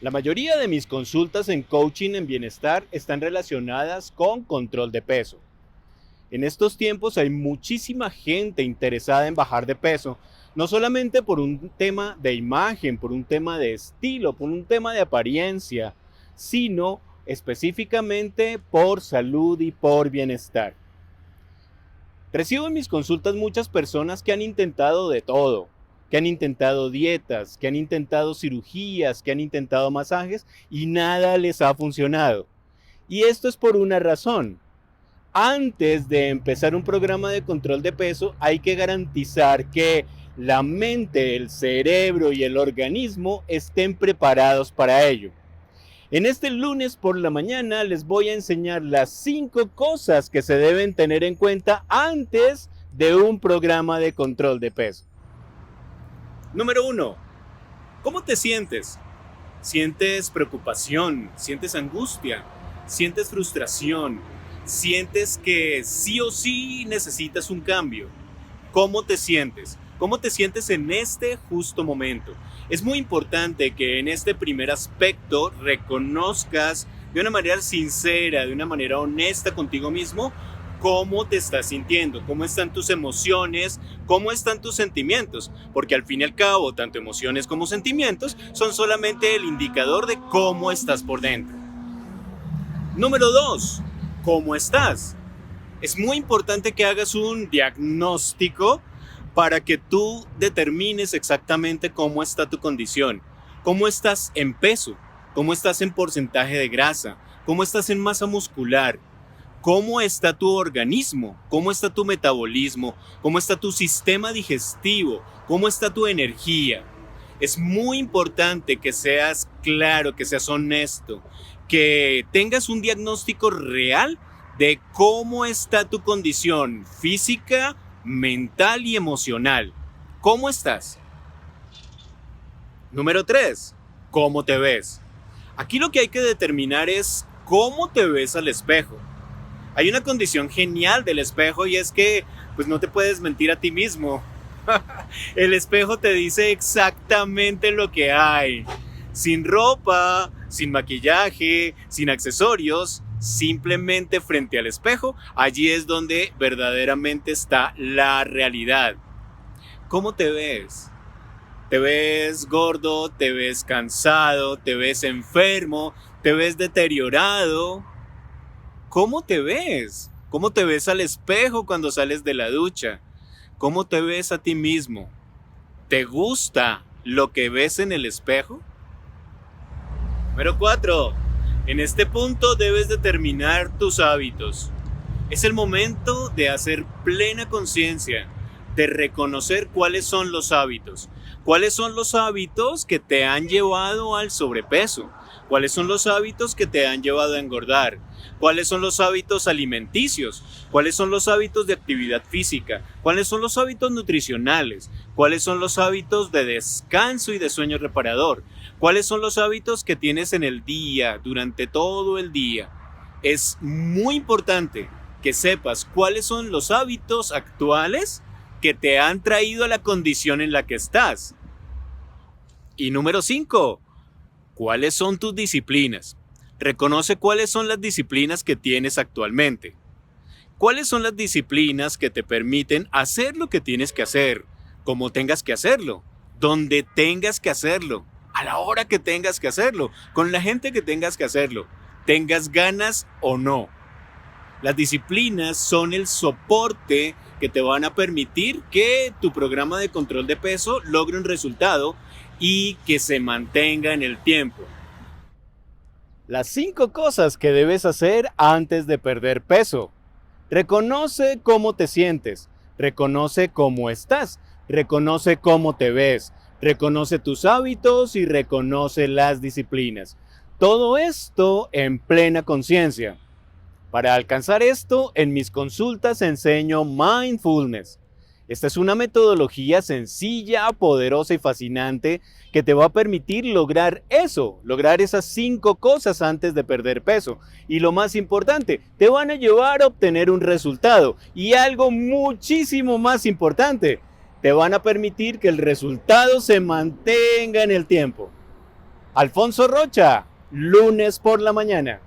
La mayoría de mis consultas en coaching en bienestar están relacionadas con control de peso. En estos tiempos hay muchísima gente interesada en bajar de peso, no solamente por un tema de imagen, por un tema de estilo, por un tema de apariencia, sino específicamente por salud y por bienestar. Recibo en mis consultas muchas personas que han intentado de todo, que han intentado dietas, que han intentado cirugías, que han intentado masajes y nada les ha funcionado. Y esto es por una razón. Antes de empezar un programa de control de peso, hay que garantizar que la mente, el cerebro y el organismo estén preparados para ello. En este lunes por la mañana les voy a enseñar las 5 cosas que se deben tener en cuenta antes de un programa de control de peso. Número 1. ¿Cómo te sientes? ¿Sientes preocupación? ¿Sientes angustia? ¿Sientes frustración? ¿Sientes que sí o sí necesitas un cambio? ¿Cómo te sientes? ¿Cómo te sientes en este justo momento? Es muy importante que en este primer aspecto reconozcas de una manera sincera, de una manera honesta contigo mismo, cómo te estás sintiendo, cómo están tus emociones, cómo están tus sentimientos, porque al fin y al cabo, tanto emociones como sentimientos son solamente el indicador de cómo estás por dentro. Número 2, ¿cómo estás? Es muy importante que hagas un diagnóstico para que tú determines exactamente cómo está tu condición, cómo estás en peso, cómo estás en porcentaje de grasa, cómo estás en masa muscular, cómo está tu organismo, cómo está tu metabolismo, cómo está tu sistema digestivo, cómo está tu energía. Es muy importante que seas claro, que seas honesto, que tengas un diagnóstico real de cómo está tu condición física, mental y emocional. ¿Cómo estás? Número 3. ¿Cómo te ves? Aquí lo que hay que determinar es cómo te ves al espejo. Hay una condición genial del espejo y es que pues no te puedes mentir a ti mismo. El espejo te dice exactamente lo que hay. Sin ropa, sin maquillaje, sin accesorios, simplemente frente al espejo, allí es donde verdaderamente está la realidad. ¿Cómo te ves? ¿Te ves gordo? ¿Te ves cansado? ¿Te ves enfermo? ¿Te ves deteriorado? ¿Cómo te ves? ¿Cómo te ves al espejo cuando sales de la ducha? ¿Cómo te ves a ti mismo? ¿Te gusta lo que ves en el espejo? Número 4. En este punto debes determinar tus hábitos. Es el momento de hacer plena conciencia, de reconocer cuáles son los hábitos. ¿Cuáles son los hábitos que te han llevado al sobrepeso? ¿Cuáles son los hábitos que te han llevado a engordar? ¿Cuáles son los hábitos alimenticios? ¿Cuáles son los hábitos de actividad física? ¿Cuáles son los hábitos nutricionales? ¿Cuáles son los hábitos de descanso y de sueño reparador? ¿Cuáles son los hábitos que tienes en el día, durante todo el día? Es muy importante que sepas cuáles son los hábitos actuales que te han traído a la condición en la que estás. Y número 5, ¿cuáles son tus disciplinas? Reconoce cuáles son las disciplinas que tienes actualmente. ¿Cuáles son las disciplinas que te permiten hacer lo que tienes que hacer, como tengas que hacerlo, donde tengas que hacerlo, a la hora que tengas que hacerlo, con la gente que tengas que hacerlo, tengas ganas o no? Las disciplinas son el soporte que te van a permitir que tu programa de control de peso logre un resultado y que se mantenga en el tiempo. Las 5 cosas que debes hacer antes de perder peso. Reconoce cómo te sientes, reconoce cómo estás, reconoce cómo te ves, reconoce tus hábitos y reconoce las disciplinas. Todo esto en plena conciencia. Para alcanzar esto, en mis consultas enseño mindfulness. Esta es una metodología sencilla, poderosa y fascinante que te va a permitir lograr eso, lograr esas 5 cosas antes de perder peso. Y lo más importante, te van a llevar a obtener un resultado. Y algo muchísimo más importante, te van a permitir que el resultado se mantenga en el tiempo. Alfonso Rocha, lunes por la mañana.